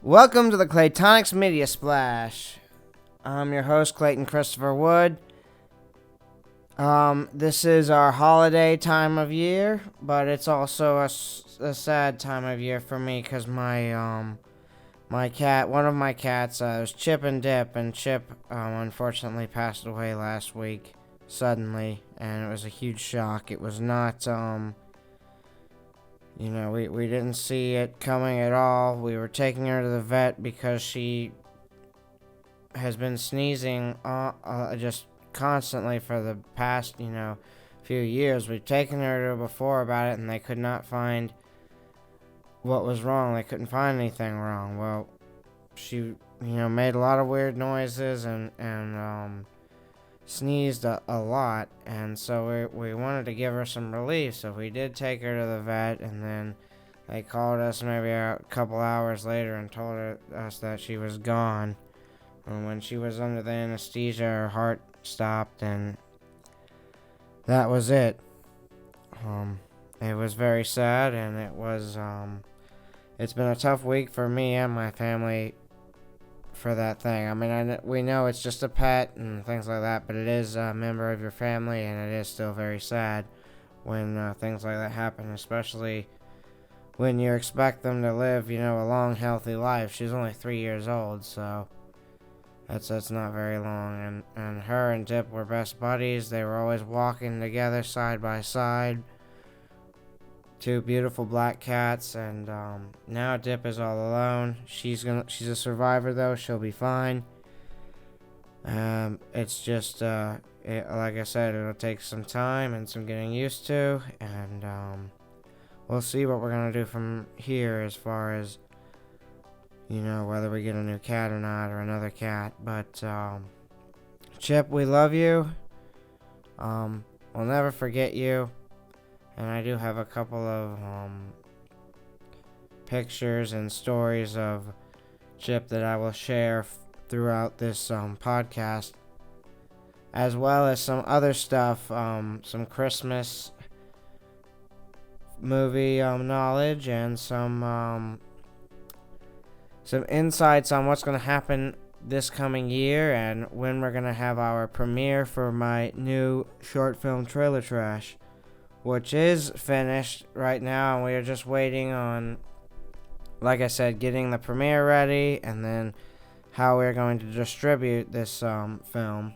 Welcome to the Claytonix Media Splash. I'm your host, Clayton Christopher Wood. This is our holiday time of year, but it's also a sad time of year for me because my cat, one of my cats, was Chip and Dip, and Chip unfortunately passed away last week suddenly, and it was a huge shock. It was not we didn't see it coming at all. We were taking her to the vet because she has been sneezing just constantly for the past, few years. We've taken her to before about it, and they could not find what was wrong. They couldn't find anything wrong. Well, she, made a lot of weird noises and sneezed a lot, and so we wanted to give her some relief, so we did take her to the vet, and then they called us maybe a couple hours later and told us that she was gone. And when she was under the anesthesia, her heart stopped, and that was it. It was very sad, and it's been a tough week for me and my family for that thing. I mean, we know it's just a pet and things like that, but it is a member of your family, and it is still very sad when things like that happen, especially when you expect them to live, a long, healthy life. She's only 3 years old, so that's not very long. And her and Dip were best buddies. They were always walking together side by side. Two beautiful black cats, and now Dip is all alone. She's a survivor though. She'll be fine. It's just like I said, it'll take some time and some getting used to, and we'll see what we're gonna do from here as far as whether we get a new cat or not, or another cat. But Chip, we love you. We'll never forget you. And I do have a couple of pictures and stories of Chip that I will share throughout this podcast, as well as some other stuff, some Christmas movie knowledge, and some insights on what's going to happen this coming year, and when we're going to have our premiere for my new short film, Trailer Trash, which is finished right now, and we are just waiting on, like I said, getting the premiere ready, and then how we're going to distribute this film,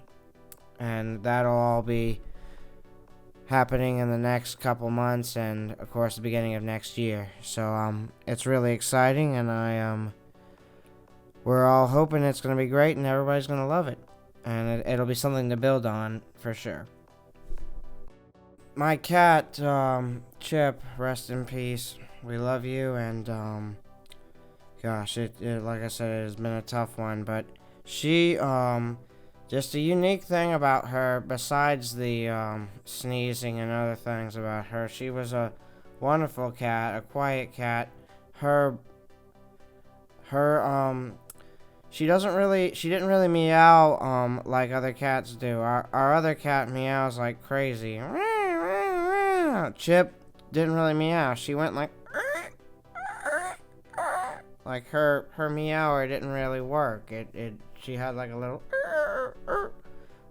and that'll all be happening in the next couple months, and of course the beginning of next year. So it's really exciting, and we're all hoping it's going to be great, and everybody's going to love it, and it'll be something to build on for sure. My cat, Chip, rest in peace. We love you, and gosh, it like I said, it has been a tough one. But she, just a unique thing about her, besides the sneezing and other things about her, she was a wonderful cat, a quiet cat. She didn't really meow like other cats do. Our other cat meows like crazy. Chip didn't really meow. She went like her meower didn't really work. She had like a little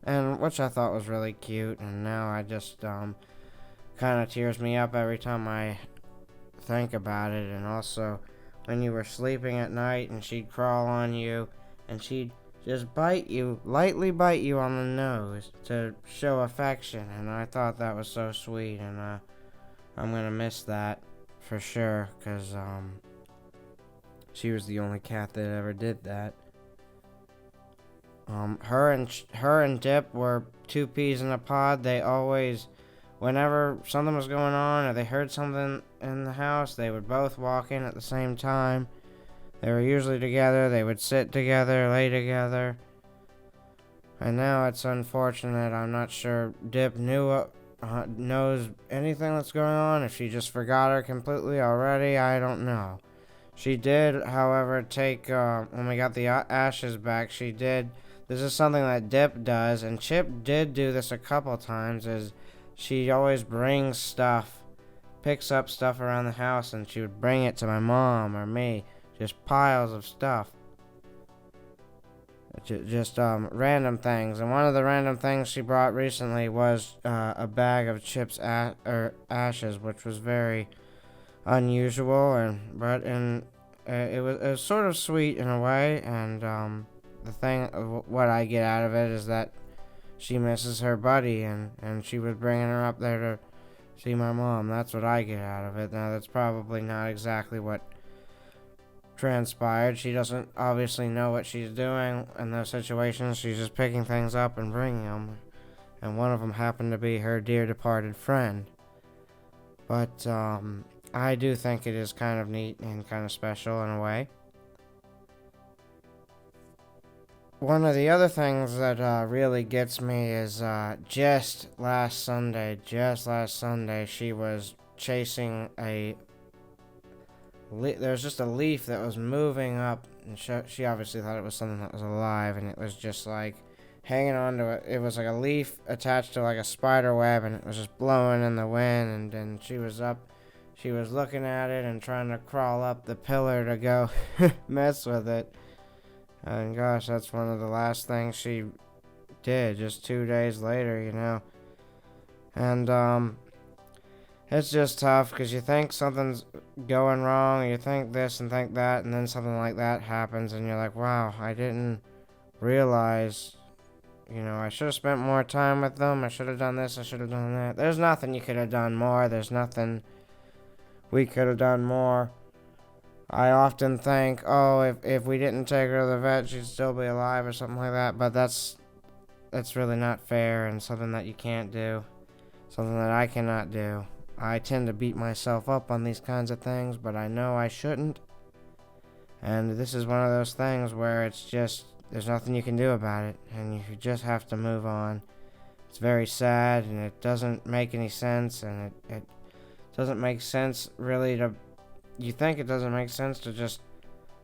and which I thought was really cute, and now I just kind of tears me up every time I think about it. And also when you were sleeping at night and she'd crawl on you and she'd just lightly bite you on the nose to show affection, and I thought that was so sweet, and I'm gonna miss that for sure, because she was the only cat that ever did that. Her and Dip were two peas in a pod. They always, whenever something was going on or they heard something in the house, they would both walk in at the same time. They were usually together. They would sit together, lay together. And now it's unfortunate. I'm not sure Dip knows anything that's going on. If she just forgot her completely already, I don't know. She did, however, take, when we got the ashes back, she did. This is something that Dip does, and Chip did do this a couple times, is she always picks up stuff around the house, and she would bring it to my mom or me. just piles of stuff. Just random things. And one of the random things she brought recently was a bag of chips or ashes, which was very unusual, and it was sort of sweet in a way. And the thing, what I get out of it is that she misses her buddy, and she was bringing her up there to see my mom. That's what I get out of it. Now, that's probably not exactly what transpired. She doesn't obviously know what she's doing in those situations. She's just picking things up and bringing them. And one of them happened to be her dear departed friend. But I do think it is kind of neat and kind of special in a way. One of the other things that really gets me is just last Sunday, she was chasing there was just a leaf that was moving up, and she obviously thought it was something that was alive, and it was just like hanging on to it. It was like a leaf attached to like a spider web, and it was just blowing in the wind, and then she was looking at it and trying to crawl up the pillar to go mess with it. And gosh, that's one of the last things she did just 2 days later, And it's just tough because you think something's going wrong, you think this and think that, and then something like that happens, and you're like, wow, I didn't realize, I should have spent more time with them, I should have done this, I should have done that. There's nothing you could have done more, there's nothing we could have done more. I often think, oh, if we didn't take her to the vet, she'd still be alive or something like that, but that's really not fair and something that you can't do, something that I cannot do. I tend to beat myself up on these kinds of things, but I know I shouldn't. And this is one of those things where it's just, there's nothing you can do about it, and you just have to move on. It's very sad, and it doesn't make any sense, and it doesn't make sense really you think it doesn't make sense to just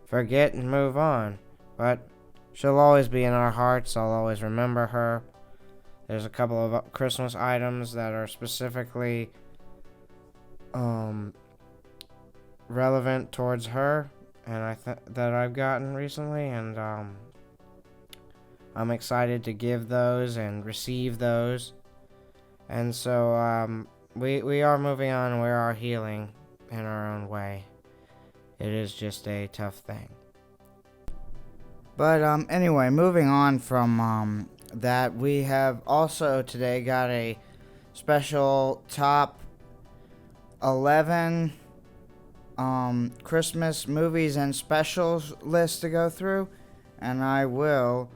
forget and move on. But she'll always be in our hearts. I'll always remember her. There's a couple of Christmas items that are specifically relevant towards her, and that I've gotten recently, and I'm excited to give those and receive those. And so we are moving on, and we are healing in our own way. It is just a tough thing. But anyway, moving on from that, we have also today got a special top 11 Christmas movies and specials list to go through, and I will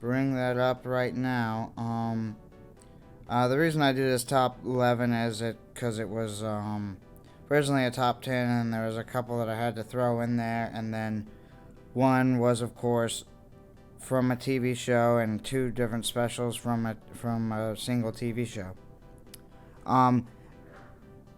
bring that up right now. The reason I do this top 11 is because it was originally a top 10, and there was a couple that I had to throw in there, and then one was, of course, from a TV show, and 2 different specials from a single TV show.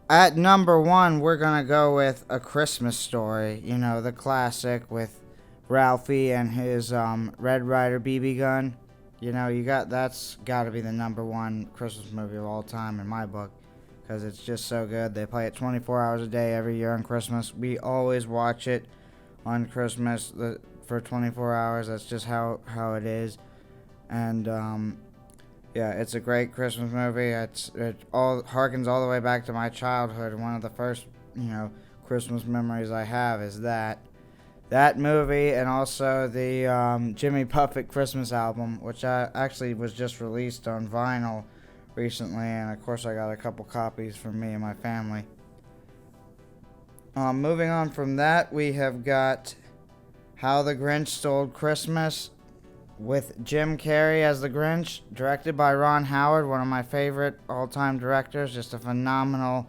At number 1, we're gonna go with A Christmas Story, the classic with Ralphie and his Red Ryder BB gun. That's gotta be the number 1 Christmas movie of all time in my book, because it's just so good. They play it 24 hours a day every year on Christmas. We always watch it on Christmas for 24 hours. That's just how it is. And yeah, it's a great Christmas movie. It all harkens all the way back to my childhood. One of the first, Christmas memories I have is that movie, and also the Jimmy Buffett Christmas album, which I actually was just released on vinyl recently, and of course I got a couple copies for me and my family. Moving on from that, we have got How the Grinch Stole Christmas, with Jim Carrey as the Grinch, directed by Ron Howard, one of my favorite all-time directors. Just a phenomenal,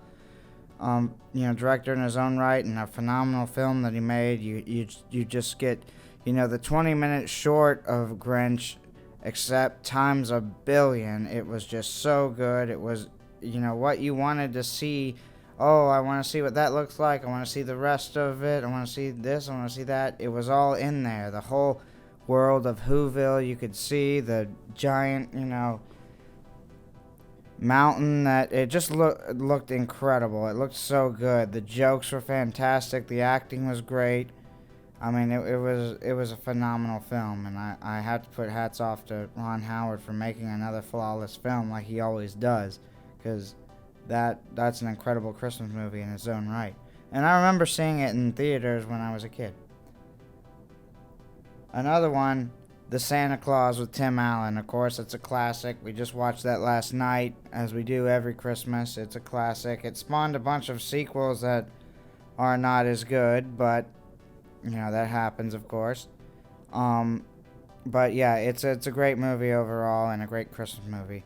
director in his own right, and a phenomenal film that he made. You just get, the 20-minute short of Grinch, except times a billion. It was just so good. It was, what you wanted to see. Oh, I want to see what that looks like. I want to see the rest of it. I want to see this. I want to see that. It was all in there. The whole world of Whoville, you could see the giant, mountain. That it just looked incredible. It looked so good. The jokes were fantastic. The acting was great. I mean, it was a phenomenal film, and I have to put hats off to Ron Howard for making another flawless film like he always does, because that's an incredible Christmas movie in its own right. And I remember seeing it in theaters when I was a kid. Another one, The Santa Claus with Tim Allen. Of course, it's a classic. We just watched that last night, as we do every Christmas. It's a classic. It spawned a bunch of sequels that are not as good, but that happens, of course. Um, but yeah, it's a great movie overall and a great Christmas movie.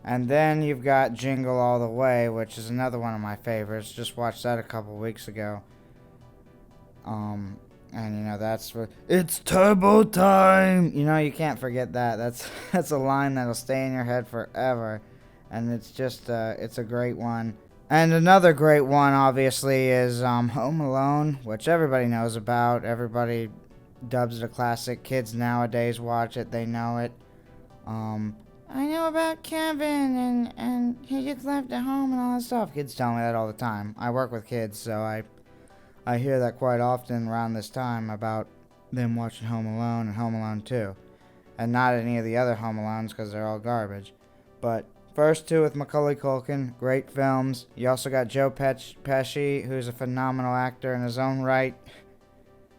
And then you've got Jingle All the Way, which is another one of my favorites. Just watched that a couple weeks ago. And that's for it's turbo time. You can't forget that. That's a line that'll stay in your head forever, and it's just it's a great one. And another great one, obviously, is Home Alone, which everybody knows about. Everybody dubs it a classic. Kids nowadays watch it; they know it. I know about Kevin, and he gets left at home and all that stuff. Kids tell me that all the time. I work with kids, so I hear that quite often around this time about them watching Home Alone and Home Alone 2. And not any of the other Home Alones because they're all garbage. But first two with Macaulay Culkin, great films. You also got Joe Pesci, who's a phenomenal actor in his own right.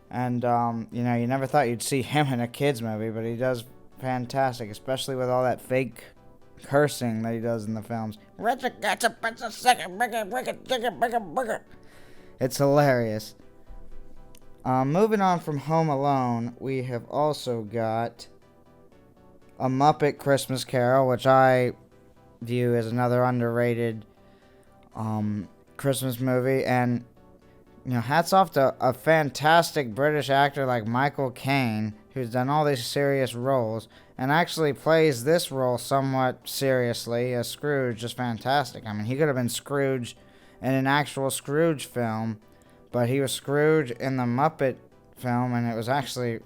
And, you never thought you'd see him in a kid's movie, but he does fantastic, especially with all that fake cursing that he does in the films. It's hilarious. Moving on from Home Alone, we have also got A Muppet Christmas Carol, which I view as another underrated Christmas movie. And, hats off to a fantastic British actor like Michael Caine, who's done all these serious roles, and actually plays this role somewhat seriously. As Scrooge is fantastic. I mean, he could have been Scrooge in an actual Scrooge film, but he was Scrooge in the Muppet film, and it was actually,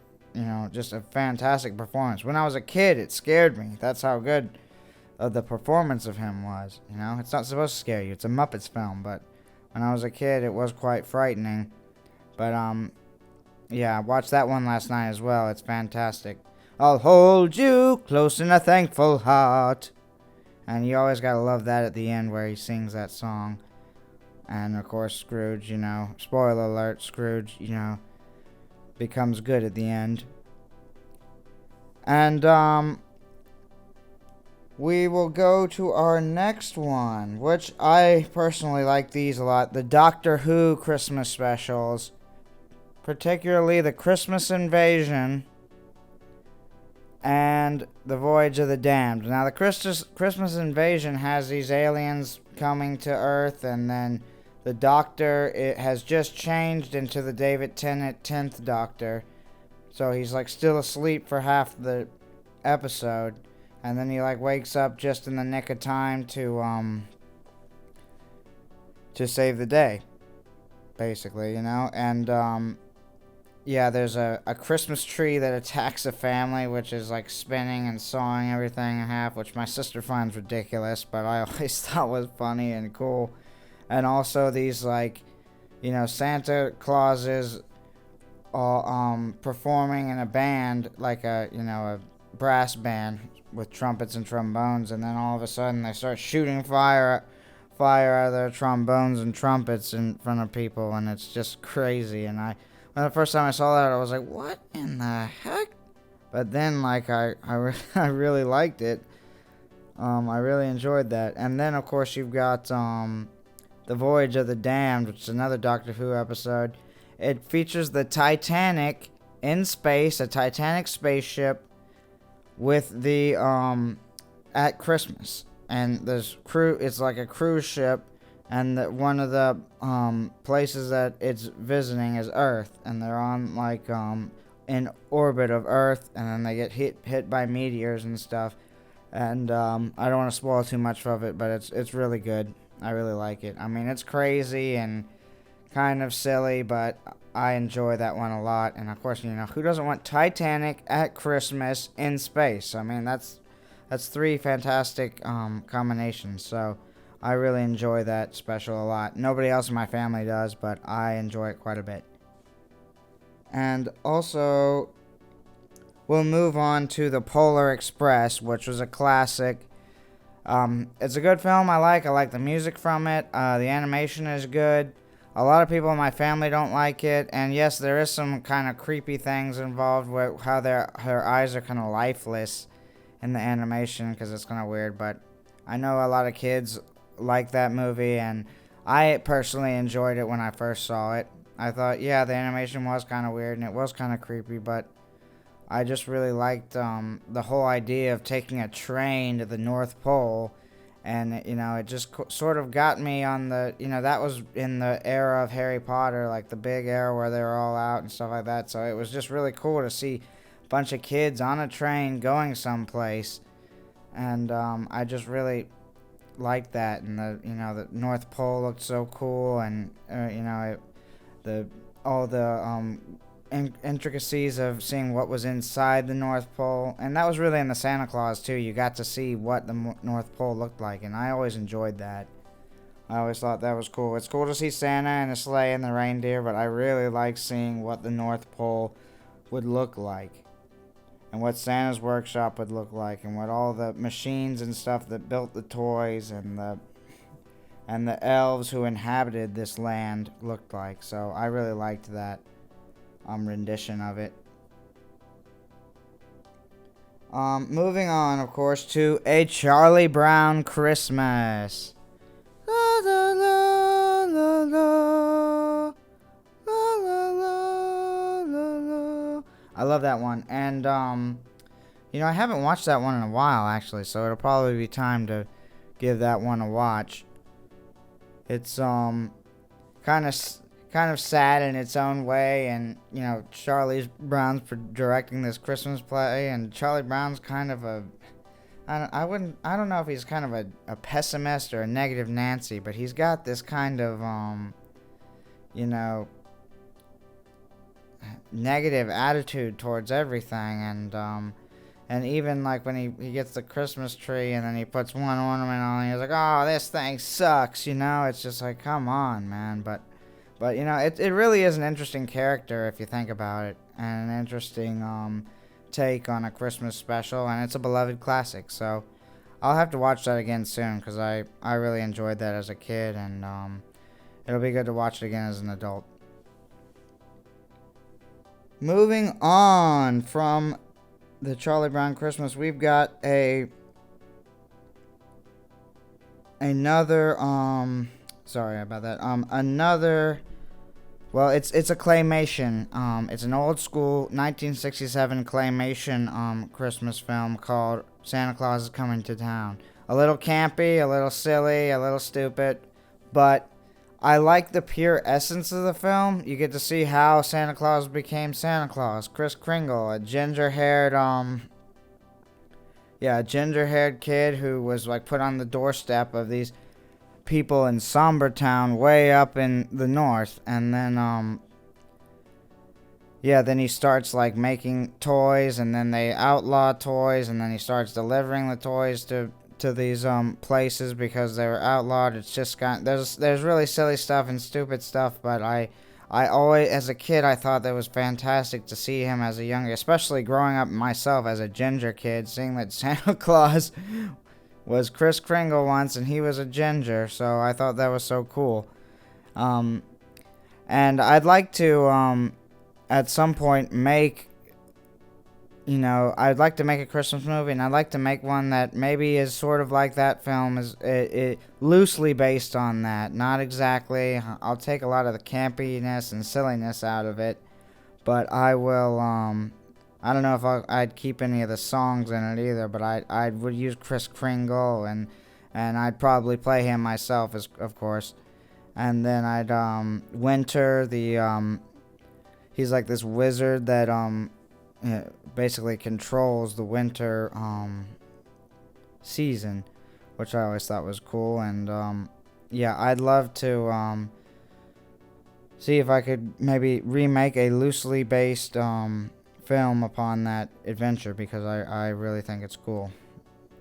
just a fantastic performance. When I was a kid, it scared me. That's how good the performance of him was. It's not supposed to scare you. It's a Muppets film, but when I was a kid, it was quite frightening. But, yeah, I watched that one last night as well. It's fantastic. I'll hold you close in a thankful heart. And you always gotta love that at the end where he sings that song. And, of course, Scrooge, spoiler alert, Scrooge, becomes good at the end. And, we will go to our next one, which I personally like these a lot. The Doctor Who Christmas specials, particularly the Christmas Invasion and the Voyage of the Damned. Now, the Christmas Invasion has these aliens coming to Earth, and then the Doctor has just changed into the David Tennant 10th Doctor. So he's still asleep for half the episode, and then he wakes up just in the nick of time to save the day, basically, and yeah, there's a Christmas tree that attacks a family, which is spinning and sawing everything in half, which my sister finds ridiculous, but I always thought was funny and cool. And also these Santa Clauses all performing in a band, a brass band with trumpets and trombones, and then all of a sudden they start shooting fire out of their trombones and trumpets in front of people, and it's just crazy. And when the first time I saw that, I was like, what in the heck? But then, I really liked it. I really enjoyed that. And then, of course, you've got The Voyage of the Damned, which is another Doctor Who episode. It features the Titanic in space, a Titanic spaceship with the, at Christmas. And there's it's like a cruise ship, and one of the places that it's visiting is Earth, and they're on in orbit of Earth, and then they get hit by meteors and stuff. And I don't want to spoil too much of it, but it's really good. I really like it. I mean, it's crazy and kind of silly, but I enjoy that one a lot. And of course, who doesn't want Titanic at Christmas in space? I mean, that's three fantastic combinations. So I really enjoy that special a lot. Nobody else in my family does, but I enjoy it quite a bit. And also, we'll move on to The Polar Express, which was a classic. It's a good film. I like the music from it. The animation is good. A lot of people in my family don't like it, and yes, there is some kind of creepy things involved with how her eyes are kind of lifeless in the animation because it's kind of weird. But I know a lot of kids like that movie, and I personally enjoyed it when I first saw it. I thought, yeah, the animation was kind of weird and it was kind of creepy, but I just really liked the whole idea of taking a train to the North Pole. And, it just sort of got me on the, that was in the era of Harry Potter, like the big era where they were all out and stuff like that. So it was just really cool to see a bunch of kids on a train going someplace. And I just really liked that. And, the North Pole looked so cool. And, all the intricacies of seeing what was inside the North Pole, and that was really in the Santa Claus too. You got to see what the North Pole looked like, and I always enjoyed that. I always thought that was cool. It's cool to see Santa and a sleigh and the reindeer, but I really like seeing what the North Pole would look like, and what Santa's workshop would look like, and what all the machines and stuff that built the toys and the elves who inhabited this land looked like. So I really liked that rendition of it. Moving on, of course, to A Charlie Brown Christmas. La, la, la, la, la. La, la, la, la, la. I love that one, and I haven't watched that one in a while actually, so it'll probably be time to give that one a watch. It's kind of sad in its own way, and Charlie Brown's directing this Christmas play, and Charlie Brown's kind of I don't know if he's kind of a pessimist or a negative Nancy, but he's got this kind of negative attitude towards everything, and even like when he gets the Christmas tree and then he puts one ornament on, he's like, oh, this thing sucks, it's just like, come on, man. But it really is an interesting character if you think about it, and an interesting take on a Christmas special, and it's a beloved classic. So I'll have to watch that again soon because I really enjoyed that as a kid, and it'll be good to watch it again as an adult. Moving on from the Charlie Brown Christmas, we've got another sorry about that. Well, it's a claymation. It's an old school 1967 claymation Christmas film called Santa Claus is Coming to Town. A little campy, a little silly, a little stupid, but I like the pure essence of the film. You get to see how Santa Claus became Santa Claus. Kris Kringle, a ginger-haired kid who was like put on the doorstep of these people in Somber Town way up in the north, and then then he starts like making toys, and then they outlaw toys, and then he starts delivering the toys to these places because they were outlawed. It's just there's really silly stuff and stupid stuff, but I always, as a kid, I thought that was fantastic to see him as a younger, especially growing up myself as a ginger kid, seeing that Santa Claus was Kris Kringle once and he was a ginger, so I thought that was so cool. And I'd like to at some point I'd like to make a Christmas movie, and I'd like to make one that maybe is sort of like that film, is it loosely based on that. Not exactly. I'll take a lot of the campiness and silliness out of it, but I will. I don't know if I'd keep any of the songs in it either, but I would use Kris Kringle, and I'd probably play him myself, of course, and then I'd Winter, he's like this wizard that basically controls the winter season, which I always thought was cool. And I'd love to see if I could maybe remake a loosely based film upon that adventure, because I really think it's cool.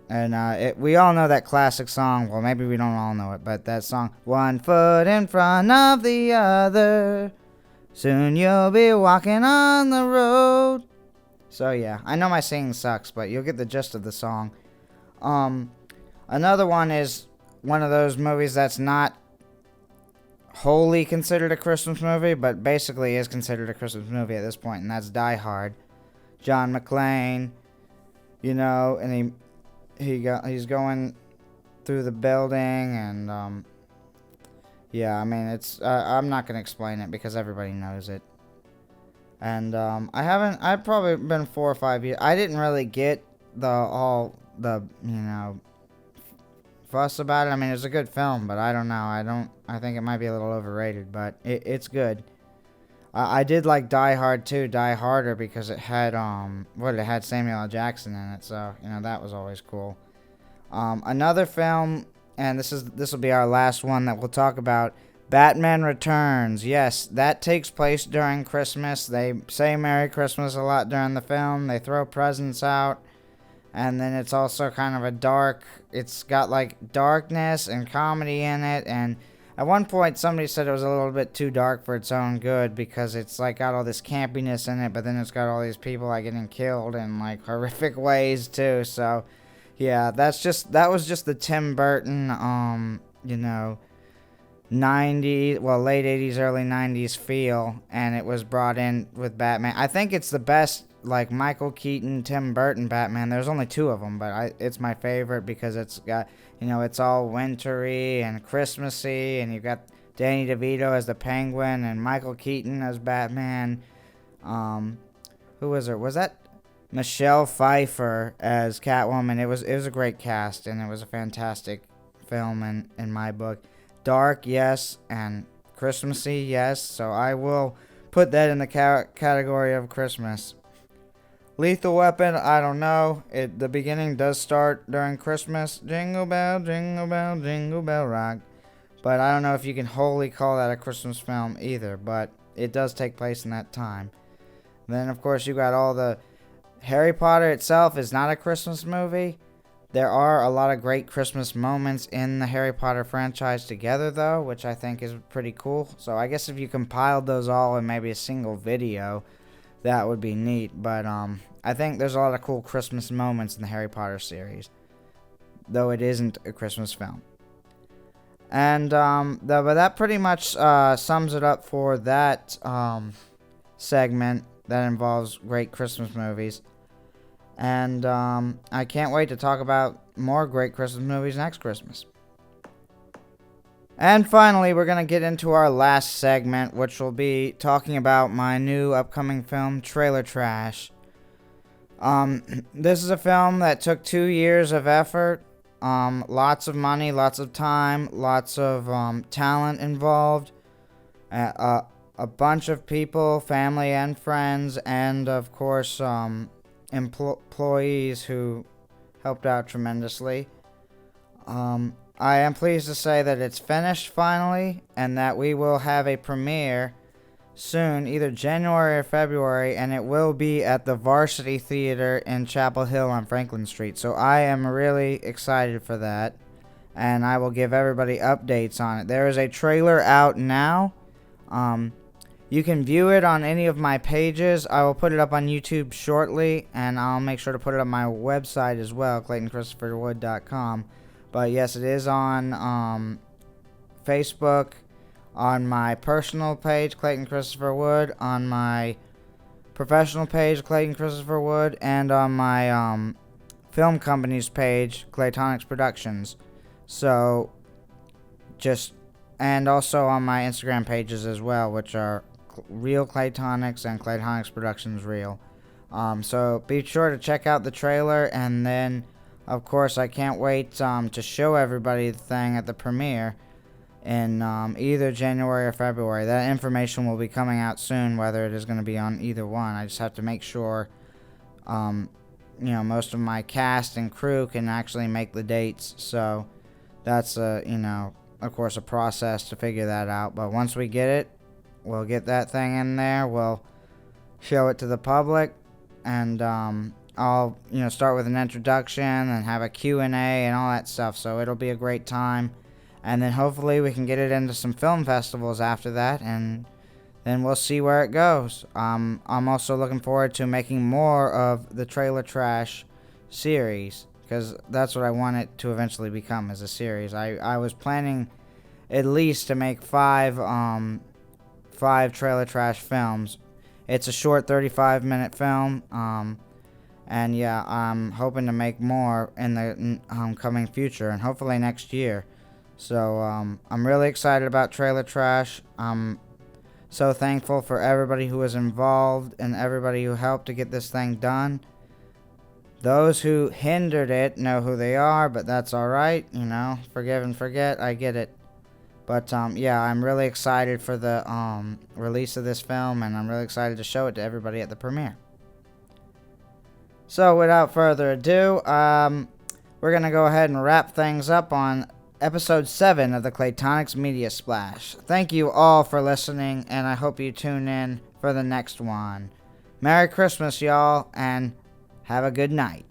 And we all know that classic song. Well, maybe we don't all know it, but that song, "One foot in front of the other, Soon you'll be walking on the road. So yeah, I know my singing sucks, but you'll get the gist of the song. Another one is one of those movies that's not wholly considered a Christmas movie, but basically is considered a Christmas movie at this point, and that's Die Hard. John McClane, and he's going through the building, and yeah, I mean it's I'm not gonna explain it because everybody knows it. And I've probably been 4 or 5 years. I didn't really get all the fuss about it. I mean, it's a good film, but I don't know. I think it might be a little overrated, but it's good. I did like Die Hard too, Die Harder, because it had it had Samuel L. Jackson in it, so that was always cool. Another film, and this will be our last one that we'll talk about. Batman Returns. Yes, that takes place during Christmas. They say Merry Christmas a lot during the film. They throw presents out. And then it's also kind of it's got like darkness and comedy in it. And at one point somebody said it was a little bit too dark for its own good because it's like got all this campiness in it, but then it's got all these people like getting killed in like horrific ways too. So yeah, that was just the Tim Burton, late 80s, early 90s feel, and it was brought in with Batman. I think it's the best, like, Michael Keaton, Tim Burton Batman. There's only two of them, but it's my favorite because it's got, it's all wintry and Christmassy, and you've got Danny DeVito as the Penguin and Michael Keaton as Batman. Who was there? Was that Michelle Pfeiffer as Catwoman? It was a great cast, and it was a fantastic film in my book. Dark, yes, and Christmassy, yes, so I will put that in the category of Christmas. Lethal Weapon, I don't know. The beginning does start during Christmas. Jingle bell, jingle bell, jingle bell rock. But I don't know if you can wholly call that a Christmas film either, but it does take place in that time. Then, of course, you got all the... Harry Potter itself is not a Christmas movie. There are a lot of great Christmas moments in the Harry Potter franchise together, though, which I think is pretty cool. So I guess if you compiled those all in maybe a single video, that would be neat. But I think there's a lot of cool Christmas moments in the Harry Potter series, though it isn't a Christmas film. And but that pretty much sums it up for that segment that involves great Christmas movies. And I can't wait to talk about more great Christmas movies next Christmas. And finally, we're going to get into our last segment, which will be talking about my new upcoming film, Trailer Trash. This is a film that took 2 years of effort, lots of money, lots of time, lots of talent involved, a bunch of people, family and friends, and of course, employees who helped out tremendously. I am pleased to say that it's finished finally, and that we will have a premiere soon, either January or February, and it will be at the Varsity Theater in Chapel Hill on Franklin Street. So I am really excited for that, and I will give everybody updates on it. There is a trailer out now. You can view it on any of my pages. I will put it up on YouTube shortly, and I'll make sure to put it on my website as well, ClaytonChristopherWood.com. But yes, it is on Facebook, on my personal page, Clayton Christopher Wood, on my professional page, Clayton Christopher Wood, and on my film company's page, Claytonix Productions. So, and also on my Instagram pages as well, which are Real Claytonix and Claytonix Productions Real. So be sure to check out the trailer, and then, of course, I can't wait to show everybody the thing at the premiere in either January or February. That information will be coming out soon, whether it is going to be on either one. I just have to make sure, most of my cast and crew can actually make the dates. So that's of course, a process to figure that out. But once we get it, we'll get that thing in there. We'll show it to the public, and I'll start with an introduction and have a Q&A and all that stuff. So it'll be a great time, and then hopefully we can get it into some film festivals after that, and then we'll see where it goes. I'm also looking forward to making more of the Trailer Trash series, because that's what I want it to eventually become, as a series. I was planning at least to make five Trailer Trash films. It's a short 35-minute film, and yeah, I'm hoping to make more in the coming future, and hopefully next year. So I'm really excited about Trailer Trash. I'm so thankful for everybody who was involved and everybody who helped to get this thing done. Those who hindered it know who they are, but that's alright, forgive and forget, I get it. But yeah, I'm really excited for the release of this film, and I'm really excited to show it to everybody at the premiere. So without further ado, we're going to go ahead and wrap things up on episode 7 of the Claytonix Media Splash. Thank you all for listening, and I hope you tune in for the next one. Merry Christmas, y'all, and have a good night.